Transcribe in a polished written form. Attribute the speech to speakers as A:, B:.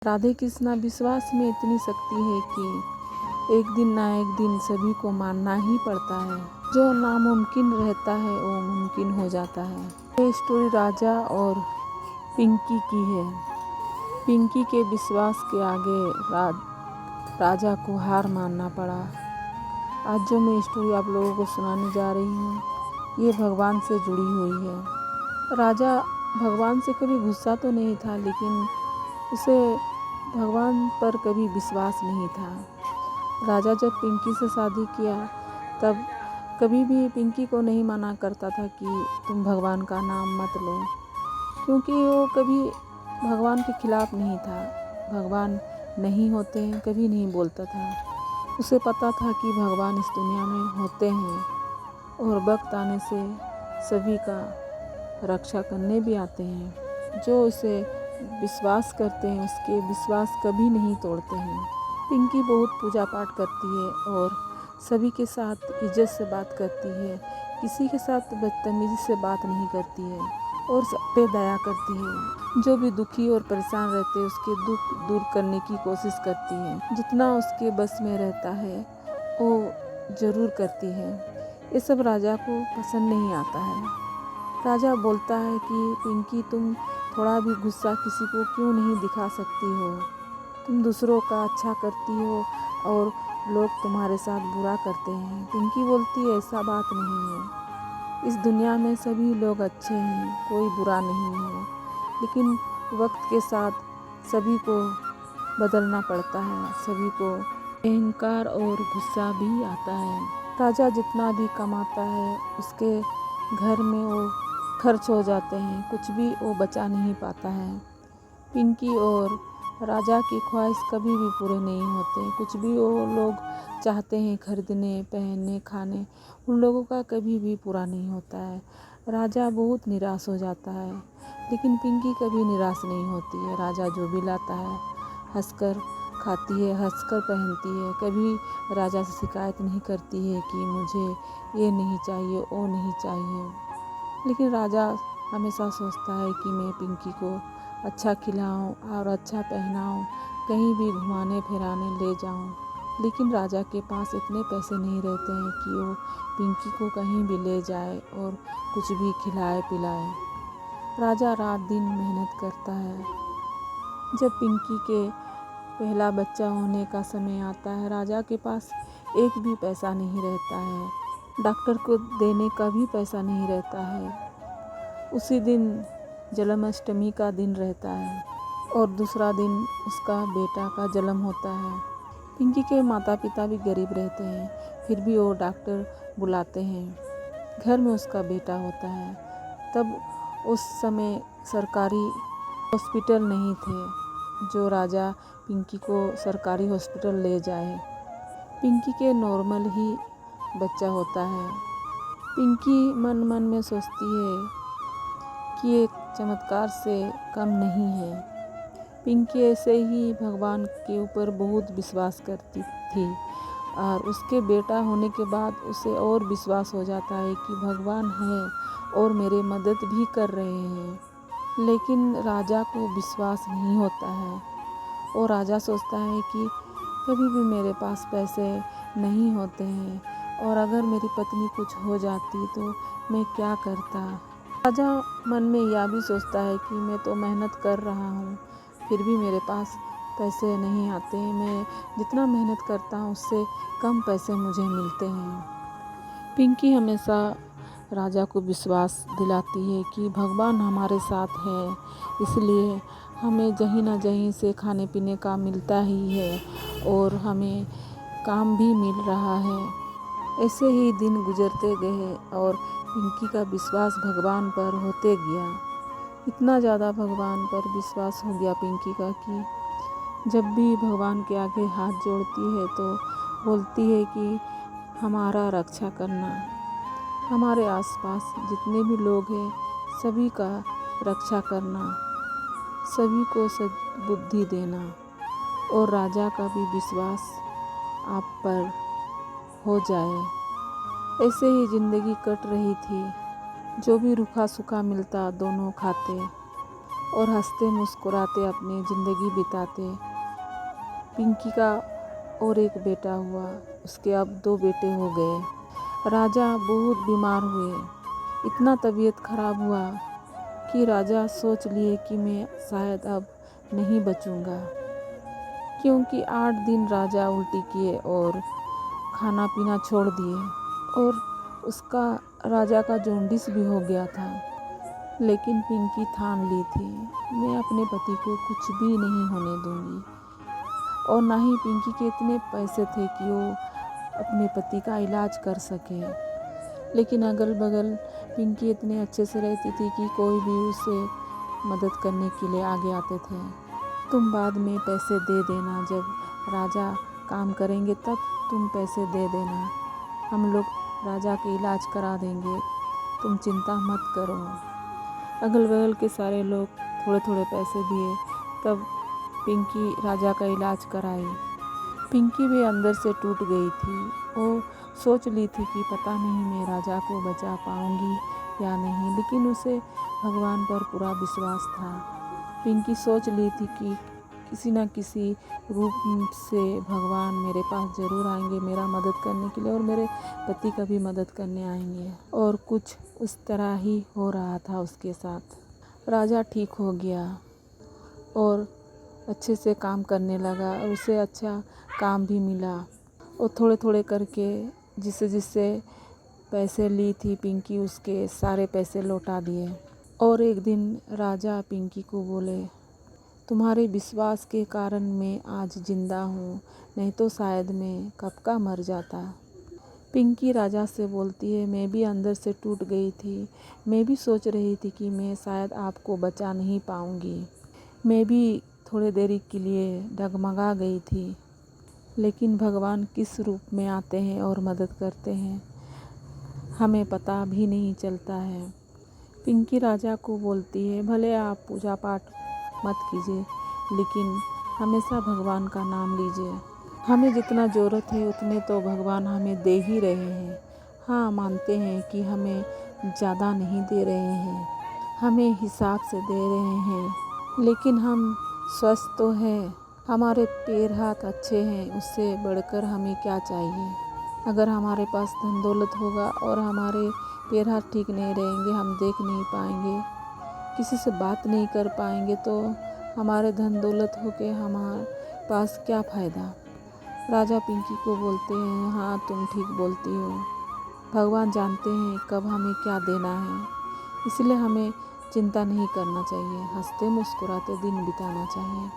A: राधे कृष्णा विश्वास में इतनी शक्ति है कि एक दिन ना एक दिन सभी को मानना ही पड़ता है। जो नामुमकिन रहता है वो मुमकिन हो जाता है। ये स्टोरी राजा और पिंकी की है। पिंकी के विश्वास के आगे राजा को हार मानना पड़ा। आज जो मैं स्टोरी आप लोगों को सुनाने जा रही हूँ ये भगवान से जुड़ी हुई है। राजा भगवान से कभी गुस्सा तो नहीं था, लेकिन उसे भगवान पर कभी विश्वास नहीं था। राजा जब पिंकी से शादी किया तब कभी भी पिंकी को नहीं मना करता था कि तुम भगवान का नाम मत लो, क्योंकि वो कभी भगवान के खिलाफ नहीं था। भगवान नहीं होते हैं कभी नहीं बोलता था। उसे पता था कि भगवान इस दुनिया में होते हैं और वक्त आने से सभी का रक्षा करने भी आते हैं। जो उसे विश्वास करते हैं उसके विश्वास कभी नहीं तोड़ते हैं। पिंकी बहुत पूजा पाठ करती है और सभी के साथ इज्जत से बात करती है। किसी के साथ बदतमीजी से बात नहीं करती है और सब पे दया करती है। जो भी दुखी और परेशान रहते हैं उसके दुख दूर करने की कोशिश करती है। जितना उसके बस में रहता है वो ज़रूर करती है। ये सब राजा को पसंद नहीं आता है। राजा बोलता है कि पिंकी तुम थोड़ा भी गुस्सा किसी को क्यों नहीं दिखा सकती हो। तुम दूसरों का अच्छा करती हो और लोग तुम्हारे साथ बुरा करते हैं। पिंकी बोलती है ऐसा बात नहीं है। इस दुनिया में सभी लोग अच्छे हैं, कोई बुरा नहीं है। लेकिन वक्त के साथ सभी को बदलना पड़ता है। सभी को अहंकार और गुस्सा भी आता है। राजा जितना भी कमाता है उसके घर में वो खर्च हो जाते हैं, कुछ भी वो बचा नहीं पाता है। पिंकी और राजा की ख्वाहिश कभी भी पूरे नहीं होते। कुछ भी वो लोग चाहते हैं खरीदने, पहनने, खाने, उन लोगों का कभी भी पूरा नहीं होता है। राजा बहुत निराश हो जाता है, लेकिन पिंकी कभी निराश नहीं होती है। राजा जो भी लाता है हंसकर खाती है, हंसकर पहनती है। कभी राजा से शिकायत नहीं करती है कि मुझे ये नहीं चाहिए, वो नहीं चाहिए। लेकिन राजा हमेशा सोचता है कि मैं पिंकी को अच्छा खिलाऊं और अच्छा पहनाऊं, कहीं भी घुमाने फिराने ले जाऊं। लेकिन राजा के पास इतने पैसे नहीं रहते हैं कि वो पिंकी को कहीं भी ले जाए और कुछ भी खिलाए पिलाए। राजा रात दिन मेहनत करता है। जब पिंकी के पहला बच्चा होने का समय आता है राजा के पास एक भी पैसा नहीं रहता है। डॉक्टर को देने का भी पैसा नहीं रहता है। उसी दिन जन्माष्टमी का दिन रहता है और दूसरा दिन उसका बेटा का जन्म होता है। पिंकी के माता पिता भी गरीब रहते हैं, फिर भी वो डॉक्टर बुलाते हैं। घर में उसका बेटा होता है। तब उस समय सरकारी हॉस्पिटल नहीं थे जो राजा पिंकी को सरकारी हॉस्पिटल ले जाए। पिंकी के नॉर्मल ही बच्चा होता है। पिंकी मन मन में सोचती है कि एक चमत्कार से कम नहीं है। पिंकी ऐसे ही भगवान के ऊपर बहुत विश्वास करती थी और उसके बेटा होने के बाद उसे और विश्वास हो जाता है कि भगवान है और मेरे मदद भी कर रहे हैं। लेकिन राजा को विश्वास नहीं होता है और राजा सोचता है कि कभी भी मेरे पास पैसे नहीं होते हैं और अगर मेरी पत्नी कुछ हो जाती तो मैं क्या करता। राजा मन में यह भी सोचता है कि मैं तो मेहनत कर रहा हूँ, फिर भी मेरे पास पैसे नहीं आते। मैं जितना मेहनत करता हूँ उससे कम पैसे मुझे मिलते हैं। पिंकी हमेशा राजा को विश्वास दिलाती है कि भगवान हमारे साथ है, इसलिए हमें जहीं ना जहीं से खाने पीने का मिलता ही है और हमें काम भी मिल रहा है। ऐसे ही दिन गुजरते गए और पिंकी का विश्वास भगवान पर होते गया। इतना ज़्यादा भगवान पर विश्वास हो गया पिंकी का कि जब भी भगवान के आगे हाथ जोड़ती है तो बोलती है कि हमारा रक्षा करना, हमारे आसपास जितने भी लोग हैं सभी का रक्षा करना, सभी को सद्बुद्धि देना और राजा का भी विश्वास आप पर हो जाए। ऐसे ही ज़िंदगी कट रही थी। जो भी रूखा सूखा मिलता दोनों खाते। और हंसते मुस्कुराते अपनी ज़िंदगी बिताते। पिंकी का और एक बेटा हुआ, उसके अब 2 बेटे हो गए। राजा बहुत बीमार हुए, इतना तबीयत खराब हुआ कि राजा सोच लिए कि मैं शायद अब नहीं बचूंगा, क्योंकि 8 दिन राजा उल्टी किए और खाना पीना छोड़ दिए और उसका राजा का जॉन्डिस भी हो गया था। लेकिन पिंकी ठान ली थी, मैं अपने पति को कुछ भी नहीं होने दूंगी। और ना ही पिंकी के इतने पैसे थे कि वो अपने पति का इलाज कर सके। लेकिन अगल बगल पिंकी इतने अच्छे से रहती थी कि कोई भी उसे मदद करने के लिए आगे आते थे। तुम बाद में पैसे दे देना, जब राजा काम करेंगे तब तुम पैसे दे देना, हम लोग राजा के इलाज करा देंगे, तुम चिंता मत करो। अगल बगल के सारे लोग थोड़े थोड़े पैसे दिए, तब पिंकी राजा का इलाज कराई। पिंकी भी अंदर से टूट गई थी। वो सोच ली थी कि पता नहीं मैं राजा को बचा पाऊंगी या नहीं, लेकिन उसे भगवान पर पूरा विश्वास था। पिंकी सोच ली थी कि किसी न किसी रूप से भगवान मेरे पास ज़रूर आएंगे मेरा मदद करने के लिए, और मेरे पति का भी मदद करने आएंगे। और कुछ उस तरह ही हो रहा था उसके साथ। राजा ठीक हो गया और अच्छे से काम करने लगा और उसे अच्छा काम भी मिला। और थोड़े थोड़े करके जिससे जिससे पैसे ली थी पिंकी, उसके सारे पैसे लौटा दिए। और एक दिन राजा पिंकी को बोले, तुम्हारे विश्वास के कारण मैं आज जिंदा हूँ, नहीं तो शायद मैं कब का मर जाता। पिंकी राजा से बोलती है, मैं भी अंदर से टूट गई थी, मैं भी सोच रही थी कि मैं शायद आपको बचा नहीं पाऊँगी, मैं भी थोड़े देरी के लिए डगमगा गई थी, लेकिन भगवान किस रूप में आते हैं और मदद करते हैं हमें पता भी नहीं चलता है। पिंकी राजा को बोलती है, भले आप पूजा पाठ मत कीजिए, लेकिन हमेशा भगवान का नाम लीजिए। हमें जितना ज़रूरत है उतने तो भगवान हमें दे ही रहे हैं। हाँ, मानते हैं कि हमें ज़्यादा नहीं दे रहे हैं, हमें हिसाब से दे रहे हैं, लेकिन हम स्वस्थ तो हैं, हमारे पैर हाथ अच्छे हैं, उससे बढ़कर हमें क्या चाहिए। अगर हमारे पास धन दौलत होगा और हमारे पैर हाथ ठीक नहीं रहेंगे, हम देख नहीं पाएंगे, किसी से बात नहीं कर पाएंगे, तो हमारे धन दौलत होके हमारे पास क्या फ़ायदा। राजा पिंकी को बोलते हैं, हाँ तुम ठीक बोलती हो, भगवान जानते हैं कब हमें क्या देना है, इसलिए हमें चिंता नहीं करना चाहिए, हंसते मुस्कुराते दिन बिताना चाहिए।